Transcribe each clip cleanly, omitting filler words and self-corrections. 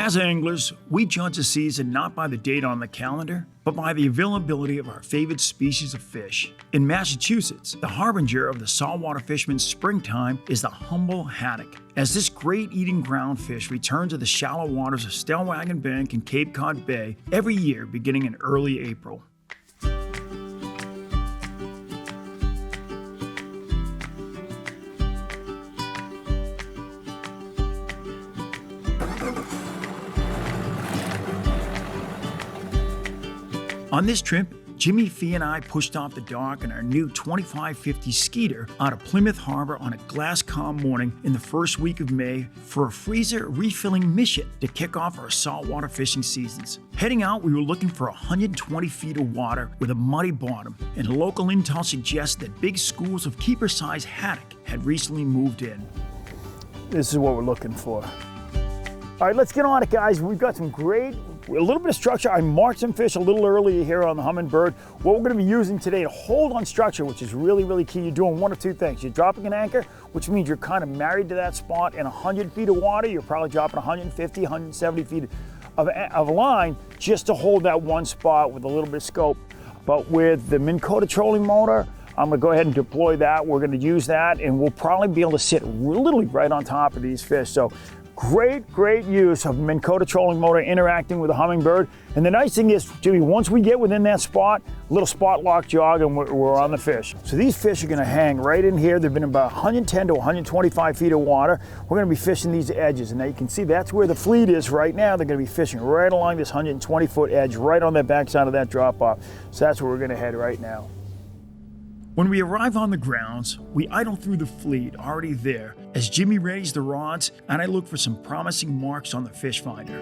As anglers, we judge a season not by the date on the calendar, but by the availability of our favorite species of fish. In Massachusetts, the harbinger of the saltwater fisherman's springtime is the humble haddock. As this great eating groundfish returns to the shallow waters of Stellwagen Bank and Cape Cod Bay every year beginning in early April. On this trip, Jimmy, Fee, and I pushed off the dock in our new 2550 Skeeter out of Plymouth Harbor on a glass calm morning in the first week of May for a freezer refilling mission to kick off our saltwater fishing seasons. Heading out, we were looking for 120 feet of water with a muddy bottom, and local intel suggests that big schools of keeper-sized haddock had recently moved in. This is what we're looking for. All right, let's get on it, guys. We've got some a little bit of structure. I marked some fish a little earlier here on the Hummingbird. What we're gonna be using today to hold on structure, which is really, really key, you're doing one of two things. You're dropping an anchor, which means you're kind of married to that spot. In 100 feet of water, you're probably dropping 150, 170 feet of line just to hold that one spot with a little bit of scope. But with the Minn Kota trolling motor, I'm gonna go ahead and deploy that. We're gonna use that, and we'll probably be able to sit literally right on top of these fish. So great use of Minn Kota trolling motor interacting with the Hummingbird. And the nice thing is, Jimmy, once we get within that spot, little spot lock jog and we're on the fish. So these fish are gonna hang right in here. They've been about 110 to 125 feet of water. We're gonna be fishing these edges. And now you can see that's where the fleet is right now. They're gonna be fishing right along this 120 foot edge, right on the backside of that drop off. So that's where we're gonna head right now. When we arrive on the grounds, we idle through the fleet already there as Jimmy readies the rods and I look for some promising marks on the fish finder.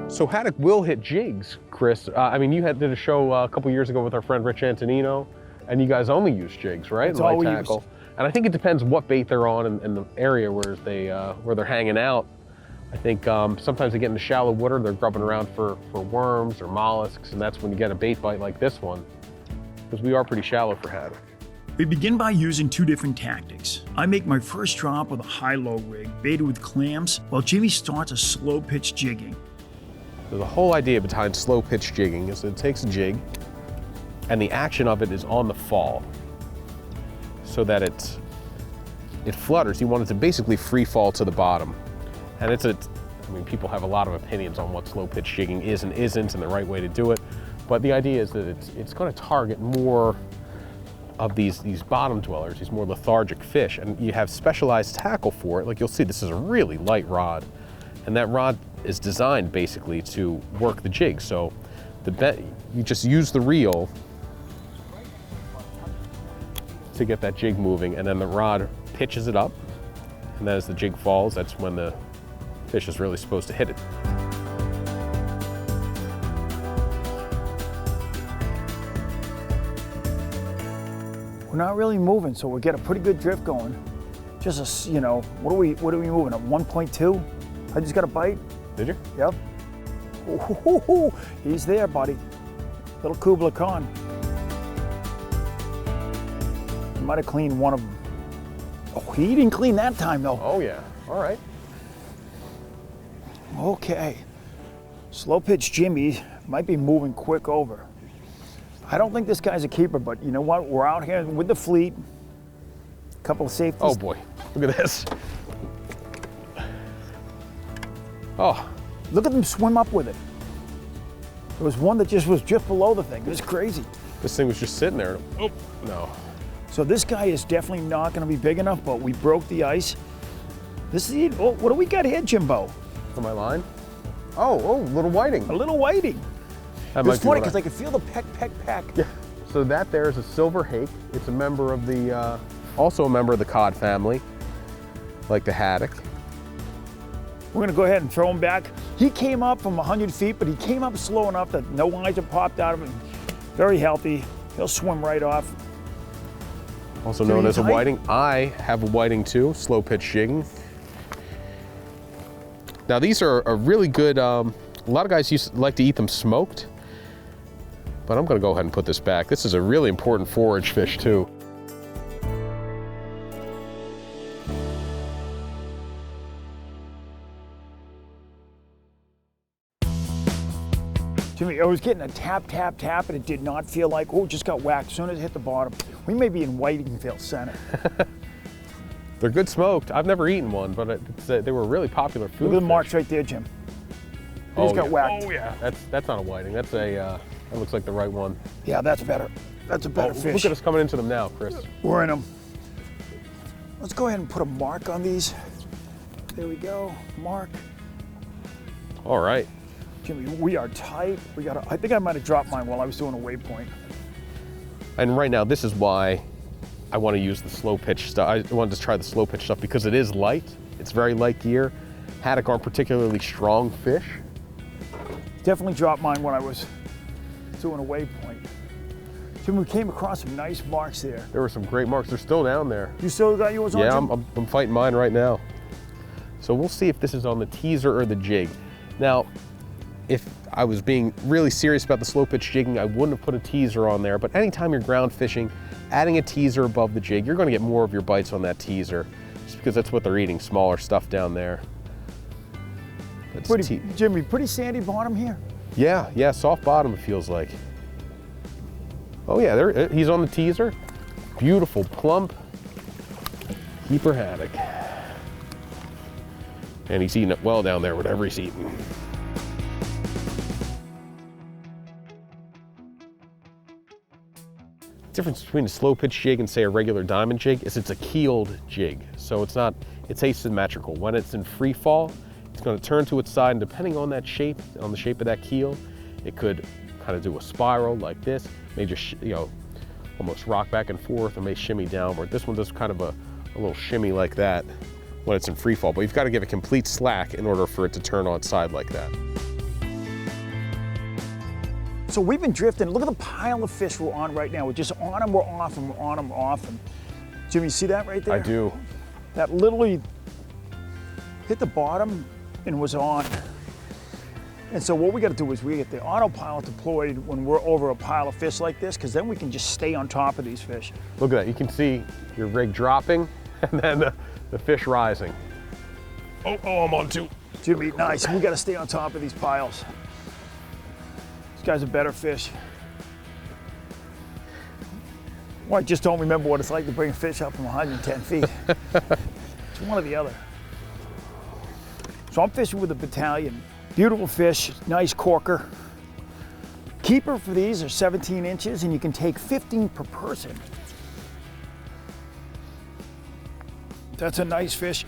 So haddock will hit jigs, Chris. I mean, you did a show a couple years ago with our friend Rich Antonino, and you guys only use jigs, right? That's all we tackle. And I think it depends what bait they're on and the area where they're hanging out. I think sometimes they get into shallow water, they're grubbing around for worms or mollusks, and that's when you get a bait bite like this one, because we are pretty shallow for haddock. We begin by using two different tactics. I make my first drop with a high-low rig baited with clams, while Jimmy starts a slow pitch jigging. So the whole idea behind slow pitch jigging is that it takes a jig and the action of it is on the fall so that it flutters. You want it to basically free fall to the bottom. And I mean, people have a lot of opinions on what slow pitch jigging is and isn't and the right way to do it. But the idea is that it's going to target more of these bottom dwellers, these more lethargic fish, and you have specialized tackle for it. Like you'll see, this is a really light rod, and that rod is designed basically to work the jig. So you just use the reel to get that jig moving, and then the rod pitches it up, and then as the jig falls, that's when the fish is really supposed to hit it. We're not really moving, so we get a pretty good drift going. Just what are we moving at 1.2? I just got a bite. Did you? Yep. Ooh, he's there, buddy. Little Kubla Khan. He might have cleaned one of them. Oh, he didn't clean that time though. Oh yeah, all right. Okay. Slow pitch Jimmy might be moving quick over. I don't think this guy's a keeper, but you know what? We're out here with the fleet. A couple of safeties. Oh boy, look at this. Oh. Look at them swim up with it. There was one that was just below the thing. It was crazy. This thing was just sitting there. Oh, no. So this guy is definitely not gonna be big enough, but we broke the ice. This is it. Oh, what do we got here, Jimbo? For my line? Oh, little whiting. A little whiting. It's funny because I can feel the peck. Yeah. So that there is a silver hake. It's a member of also a member of the cod family, like the haddock. We're gonna go ahead and throw him back. He came up from 100 feet, but he came up slow enough that no eyes have popped out of him. Very healthy. He'll swim right off. Also known as a whiting. I have a whiting too, slow pitch jigging. Now these are a really good, a lot of guys like to eat them smoked, but I'm gonna go ahead and put this back. This is a really important forage fish too. Jimmy, I was getting a tap, tap, tap, and it did not feel like, oh, it just got whacked as soon as it hit the bottom. We may be in Whitingville Center. They're good smoked. I've never eaten one, but they were really popular food. Look at the fish. marks right there, Jim. They just got whacked. Oh yeah, that's not a whiting. That's a that looks like the right one. Yeah, that's better. That's a better fish. Look at us coming into them now, Chris. We're in them. Let's go ahead and put a mark on these. There we go, mark. All right. Jimmy, we are tight. I think I might have dropped mine while I was doing a waypoint. And right now, this is why I want to use the slow pitch stuff. I wanted to try the slow pitch stuff because it is light. It's very light gear. Haddock aren't particularly strong fish. Definitely dropped mine when I was doing a waypoint. Jimmy, we came across some nice marks there. There were some great marks. They're still down there. You still got yours on, Yeah, Jim? I'm fighting mine right now. So we'll see if this is on the teaser or the jig. Now, if I was being really serious about the slow pitch jigging, I wouldn't have put a teaser on there, but anytime you're ground fishing, adding a teaser above the jig, you're gonna get more of your bites on that teaser, just because that's what they're eating, smaller stuff down there. Jimmy, pretty sandy bottom here. Yeah, soft bottom it feels like. Oh yeah, he's on the teaser. Beautiful, plump, keeper haddock. And he's eating it well down there, whatever he's eating. The difference between a slow pitch jig and say a regular diamond jig is it's a keeled jig. So it's asymmetrical. When it's in free fall, it's going to turn to its side, and depending on that shape, on the shape of that keel, it could kind of do a spiral like this, may just, almost rock back and forth, or may shimmy downward. This one does kind of a little shimmy like that when it's in free fall, but you've got to give it complete slack in order for it to turn on side like that. So we've been drifting. Look at the pile of fish we're on right now. We're just on them, we're off them, we're on them, we're off them. Jimmy, you see that right there? I do. That literally hit the bottom and was on. And so what we got to do is we get the autopilot deployed when we're over a pile of fish like this, because then we can just stay on top of these fish. Look at that. You can see your rig dropping and then the fish rising. Oh, I'm on two. Jimmy, nice. We got to stay on top of these piles. These guys are better fish. Well, I just don't remember what it's like to bring fish up from 110 feet. It's one or the other. So I'm fishing with a battalion. Beautiful fish, nice corker. Keeper for these are 17 inches, and you can take 15 per person. That's a nice fish.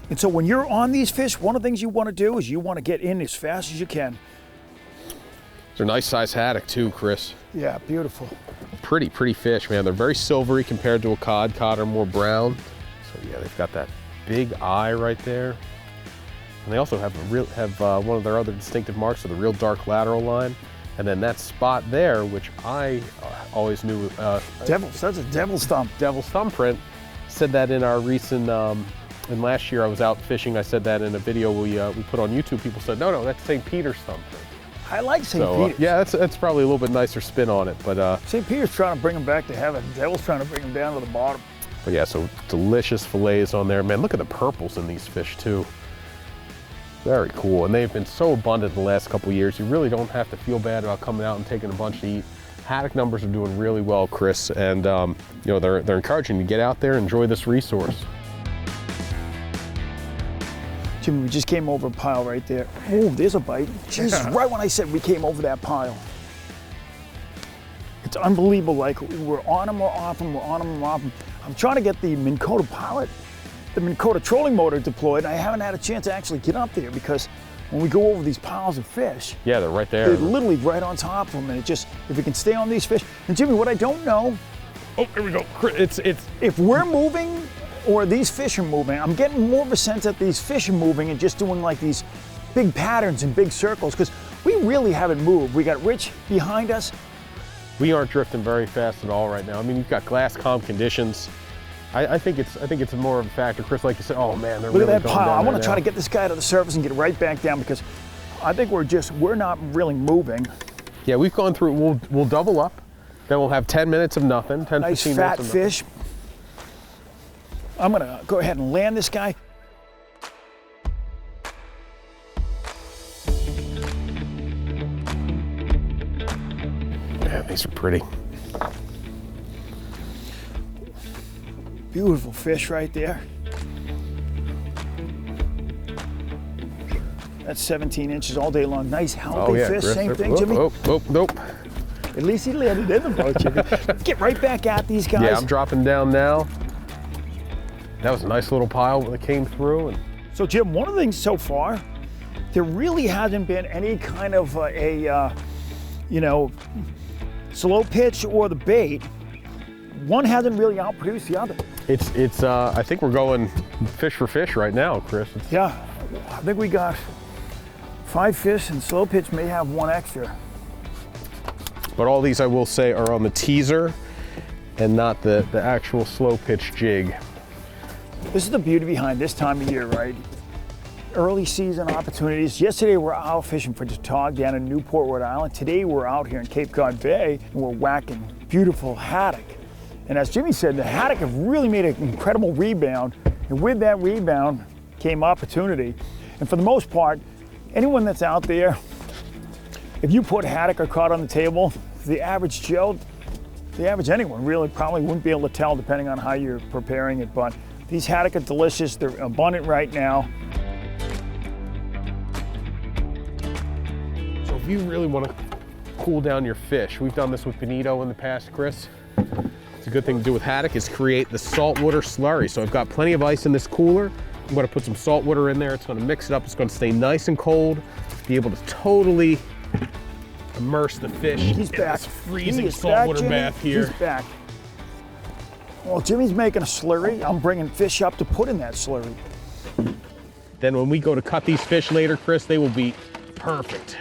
And so when you're on these fish, one of the things you want to do is you want to get in as fast as you can. They're nice size haddock too, Chris. Yeah, beautiful. Pretty fish, man. They're very silvery compared to a cod. Cod are more brown. So yeah, they've got that big eye right there. And they also have one of their other distinctive marks of the real dark lateral line. And then that spot there, which I always knew. That's a devil's thumb. Devil's thumbprint. Said that in our recent, and last year I was out fishing. I said that in a video we put on YouTube. People said, no, that's St. Peter's thumbprint. I like St. Peter's. Yeah, that's probably a little bit nicer spin on it. But St. Peter's trying to bring them back to heaven. Devil's trying to bring them down to the bottom. But yeah, so delicious fillets on there. Man, look at the purples in these fish too. Very cool, and they've been so abundant the last couple of years. You really don't have to feel bad about coming out and taking a bunch to eat. Haddock numbers are doing really well, Chris, and they're encouraging you to get out there and enjoy this resource. Jimmy, we just came over a pile right there. Oh, there's a bite. Jesus, right when I said we came over that pile. It's unbelievable, like we're on them, we're off them, we're on them, we're off them. I'm trying to get the Minn Kota pilot, the Minn Kota trolling motor deployed, and I haven't had a chance to actually get up there because when we go over these piles of fish, yeah, they're right there. They're literally right on top of them, and it just, if we can stay on these fish. And Jimmy, what I don't know, oh, here we go. It's if we're moving or these fish are moving. I'm getting more of a sense that these fish are moving and just doing like these big patterns and big circles, because we really haven't moved. We got Rich behind us. We aren't drifting very fast at all right now. I mean, you've got glass calm conditions. I think it's more of a factor, Chris, like you said. Oh man, they're look really at that going pile. down I want to there try now. to get this guy to the surface and get right back down, because I think we're not really moving. Yeah, we've gone through. We'll double up, then we'll have 10 minutes of nothing. 10, nice 15 fat minutes of fish. I'm gonna go ahead and land this guy. guys are pretty. Beautiful fish right there. That's 17 inches all day long. Nice, healthy fish. Chris, Same thing, Jimmy. Nope. At least he landed in the boat, Jimmy. Get right back at these guys. Yeah, I'm dropping down now. That was a nice little pile that came through. And So, Jim, one of the things so far, there really hasn't been any kind of slow pitch or the bait. One hasn't really outproduced the other. it's I think we're going fish for fish right now, Chris. Yeah, I think we got 5 fish, and slow pitch may have 1 extra. But all these, I will say, are on the teaser and not the actual slow pitch jig. This is the beauty behind this time of year, right? Early season opportunities. Yesterday we're out fishing for Haddock down in Newport, Rhode Island. Today we're out here in Cape Cod Bay and we're whacking beautiful haddock. And as Jimmy said, the haddock have really made an incredible rebound. And with that rebound came opportunity. And for the most part, anyone that's out there, if you put haddock or cod on the table, the average Joe, the average anyone really probably wouldn't be able to tell depending on how you're preparing it. But these haddock are delicious. They're abundant right now. So if you really want to cool down your fish, we've done this with bonito in the past, Chris. It's a good thing to do with haddock is create the saltwater slurry. So I've got plenty of ice in this cooler. I'm going to put some salt water in there. It's going to mix it up. It's going to stay nice and cold. Be able to totally immerse the fish in this freezing saltwater bath here. He's back. Well, Jimmy's making a slurry. I'm bringing fish up to put in that slurry. Then when we go to cut these fish later, Chris, they will be perfect.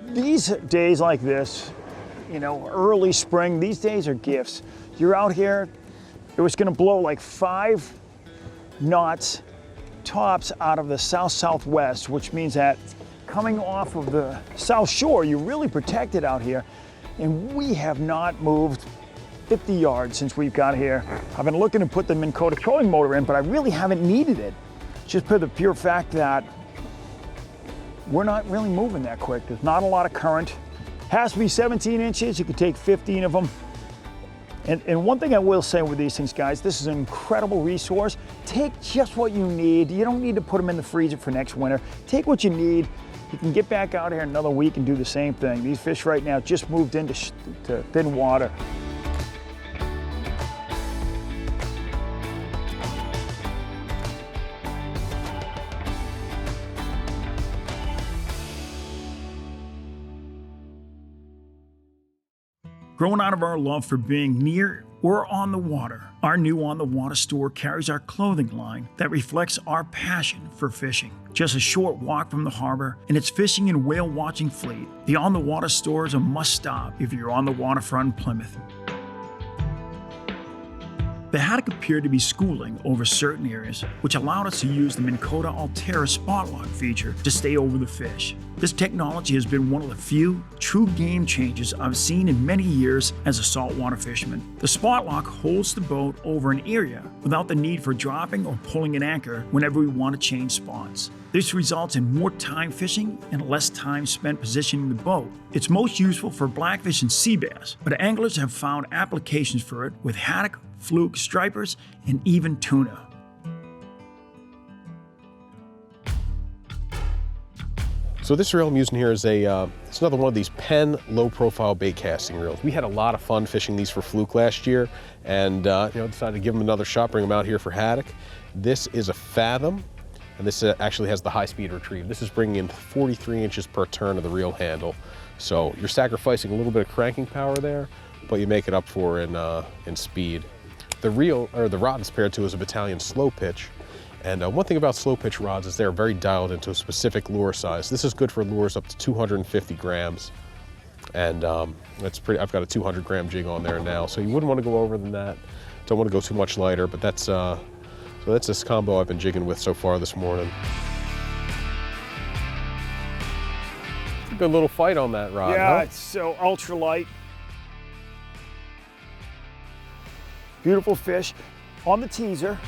These days like this, early spring, these days are gifts. You're out here, it was gonna blow like 5 knots tops out of the south-southwest, which means that coming off of the south shore, you're really protected out here. And we have not moved 50 yards since we've got here. I've been looking to put the Minn Kota trolling motor in, but I really haven't needed it. Just for the pure fact that we're not really moving that quick. There's not a lot of current. Has to be 17 inches. You could take 15 of them. And one thing I will say with these things, guys, this is an incredible resource. Take just what you need. You don't need to put them in the freezer for next winter. Take what you need. You can get back out here another week and do the same thing. These fish right now just moved into thin water. Growing out of our love for being near or on the water, our new On the Water store carries our clothing line that reflects our passion for fishing. Just a short walk from the harbor and its fishing and whale watching fleet, the On the Water store is a must-stop if you're on the waterfront in Plymouth. The haddock appeared to be schooling over certain areas, which allowed us to use the Minn Kota Altera spot lock feature to stay over the fish. This technology has been one of the few true game changers I've seen in many years as a saltwater fisherman. The spot lock holds the boat over an area without the need for dropping or pulling an anchor whenever we want to change spots. This results in more time fishing and less time spent positioning the boat. It's most useful for blackfish and sea bass, but anglers have found applications for it with haddock, fluke, stripers, and even tuna. So this reel I'm using here is it's another one of these Penn low-profile bait casting reels. We had a lot of fun fishing these for fluke last year, and decided to give them another shot, bring them out here for haddock. This is a Fathom, and this actually has the high-speed retrieve. This is bringing in 43 inches per turn of the reel handle. So you're sacrificing a little bit of cranking power there, but you make it up for in speed. The rod is paired to is a Battalion slow pitch. And one thing about slow pitch rods is they're very dialed into a specific lure size. This is good for lures up to 250 grams. And I've got a 200 gram jig on there now. So you wouldn't want to go over than that. Don't want to go too much lighter, but that's this combo I've been jigging with so far this morning. Good little fight on that rod, Yeah, huh? It's so ultra light. Beautiful fish on the teaser.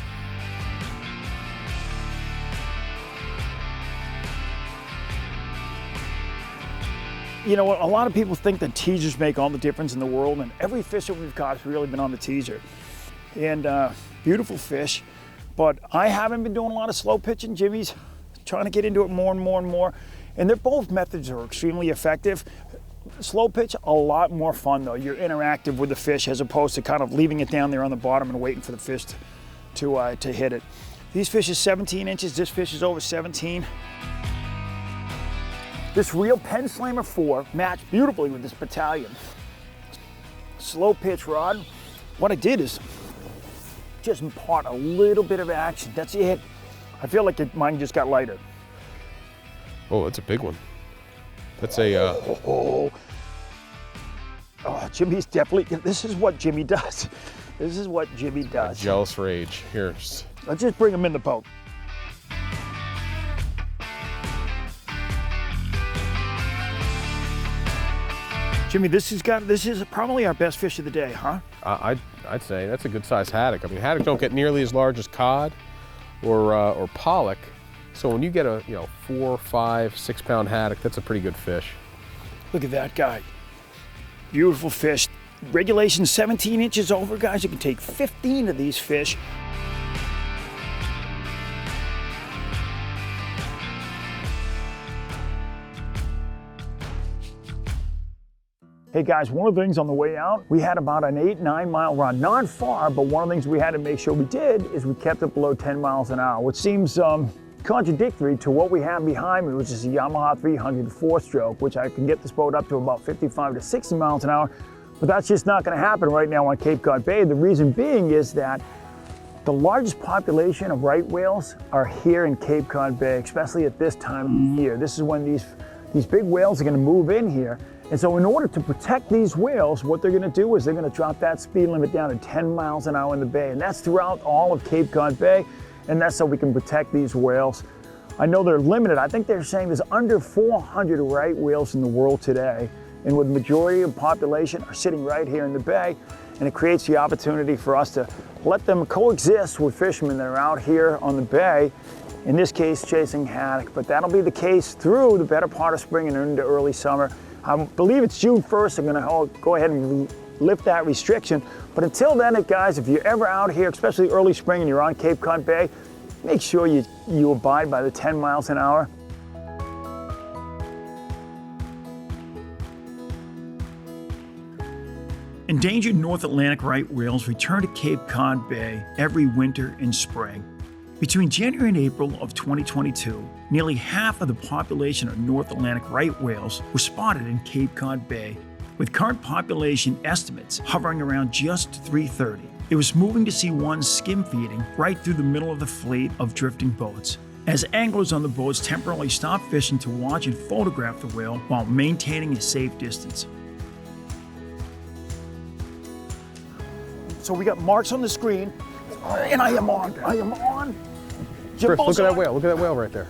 You know, a lot of people think that teasers make all the difference in the world, and every fish that we've caught has really been on the teaser. And beautiful fish, but I haven't been doing a lot of slow pitching. Jimmy's trying to get into it more and more and more. And they're both methods are extremely effective. Slow pitch, a lot more fun though. You're interactive with the fish as opposed to kind of leaving it down there on the bottom and waiting for the fish to hit it. These fish is 17 inches, this fish is over 17. This Reel Pen Slammer 4 matched beautifully with this Battalion. Slow pitch rod. What I did is just impart a little bit of action. That's it. I feel like mine just got lighter. Oh, that's a big one. That's a. Oh, Jimmy's definitely. This is what Jimmy does. This is what Jimmy does. Jealous rage. Here. Let's just bring him in the boat. Jimmy, this is probably our best fish of the day, huh? I'd say that's a good size haddock. I mean, haddock don't get nearly as large as cod or pollock. So when you get a 4, 5, 6 pound haddock, that's a pretty good fish. Look at that guy. Beautiful fish. Regulation 17 inches over, guys. You can take 15 of these fish. Hey guys, one of the things on the way out, we had about an 8-9 mile run. Not far, but one of the things we had to make sure we did is we kept it below 10 miles an hour, which seems contradictory to what we have behind me, which is a Yamaha 300 4-stroke, which I can get this boat up to about 55 to 60 miles an hour, but that's just not gonna happen right now on Cape Cod Bay. The reason being is that the largest population of right whales are here in Cape Cod Bay, especially at this time of the year. This is when these big whales are gonna move in here. And so in order to protect these whales, what they're gonna do is they're gonna drop that speed limit down to 10 miles an hour in the bay. And that's throughout all of Cape Cod Bay. And that's so we can protect these whales. I know they're limited. I think they're saying there's under 400 right whales in the world today. And with the majority of the population are sitting right here in the bay. And it creates the opportunity for us to let them coexist with fishermen that are out here on the bay. In this case, chasing haddock. But that'll be the case through the better part of spring and into early summer. I believe it's June 1st, I'm gonna go ahead and lift that restriction. But until then, guys, if you're ever out here, especially early spring and you're on Cape Cod Bay, make sure you abide by the 10 miles an hour. Endangered North Atlantic right whales return to Cape Cod Bay every winter and spring. Between January and April of 2022, nearly half of the population of North Atlantic right whales were spotted in Cape Cod Bay, with current population estimates hovering around just 330. It was moving to see one skim feeding right through the middle of the fleet of drifting boats, as anglers on the boats temporarily stopped fishing to watch and photograph the whale while maintaining a safe distance. So we got marks on the screen, and I am on. Chris, look at that whale. Look at that whale right there.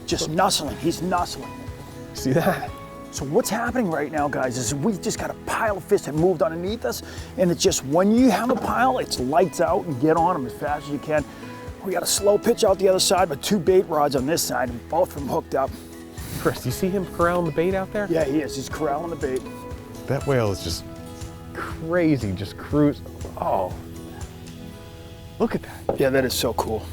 Just nuzzling. He's nuzzling. See that? So what's happening right now, guys, is we just got a pile of fish that moved underneath us, and it's just when you have a pile, it's lights out and get on them as fast as you can. We got a slow pitch out the other side, but 2 bait rods on this side, and both of them hooked up. Chris, do you see him corralling the bait out there? Yeah, he is. He's corralling the bait. That whale is just crazy, just cruise. Oh, look at that. Yeah, that is so cool.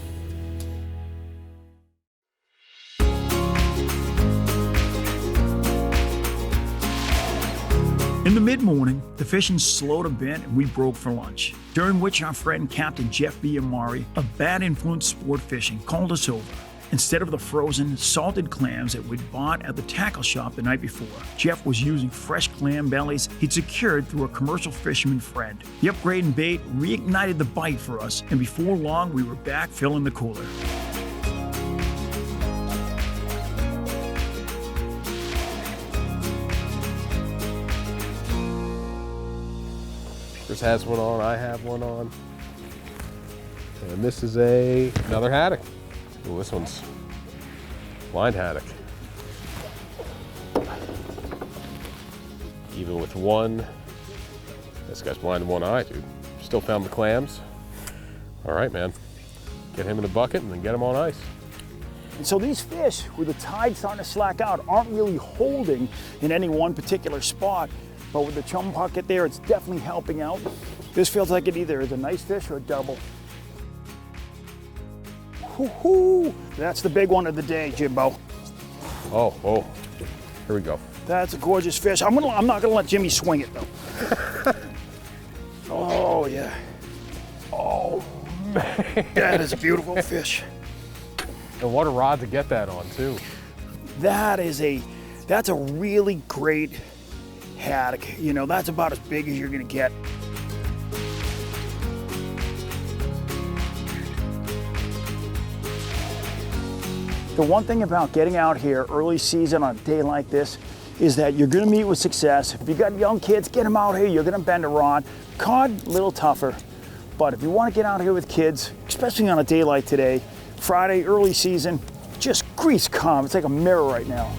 In the mid-morning, the fishing slowed a bit and we broke for lunch, during which our friend Captain Jeff B. Amari of Bad Influence Sport Fishing called us over. Instead of the frozen, salted clams that we'd bought at the tackle shop the night before, Jeff was using fresh clam bellies he'd secured through a commercial fisherman friend. The upgrade in bait reignited the bite for us, and before long we were back filling the cooler. Chris has one on, I have one on. And this is another haddock. Oh, this one's blind haddock. Even with one, this guy's blind in one eye, dude. Still found the clams. All right, man. Get him in the bucket and then get him on ice. And so these fish, with the tide starting to slack out, aren't really holding in any one particular spot. But with the chum bucket there, it's definitely helping out. This feels like it either is a nice fish or a double. Woo-hoo! That's the big one of the day, Jimbo. Oh, here we go. That's a gorgeous fish. I'm not gonna let Jimmy swing it though. Oh yeah. Oh man. That is a beautiful fish. And what a rod to get that on too. That's a really great haddock. You know, that's about as big as you're gonna get. The one thing about getting out here early season on a day like this is that you're gonna meet with success. If you got young kids, get them out here, you're gonna bend a rod. Cod, a little tougher. But if you wanna get out here with kids, especially on a day like today, Friday, early season, just grease calm. It's like a mirror right now.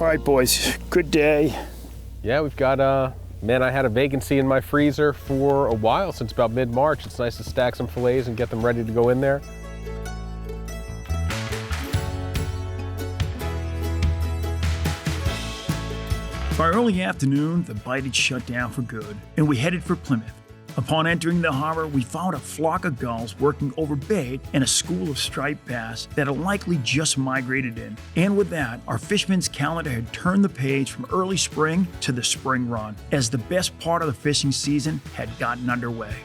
All right, boys, good day. Yeah, we've got, man, I had a vacancy in my freezer for a while, since about mid-March. It's nice to stack some fillets and get them ready to go in there. By early afternoon, the bite had shut down for good, and we headed for Plymouth. Upon entering the harbor, we found a flock of gulls working over bait and a school of striped bass that had likely just migrated in. And with that, our fisherman's calendar had turned the page from early spring to the spring run, as the best part of the fishing season had gotten underway.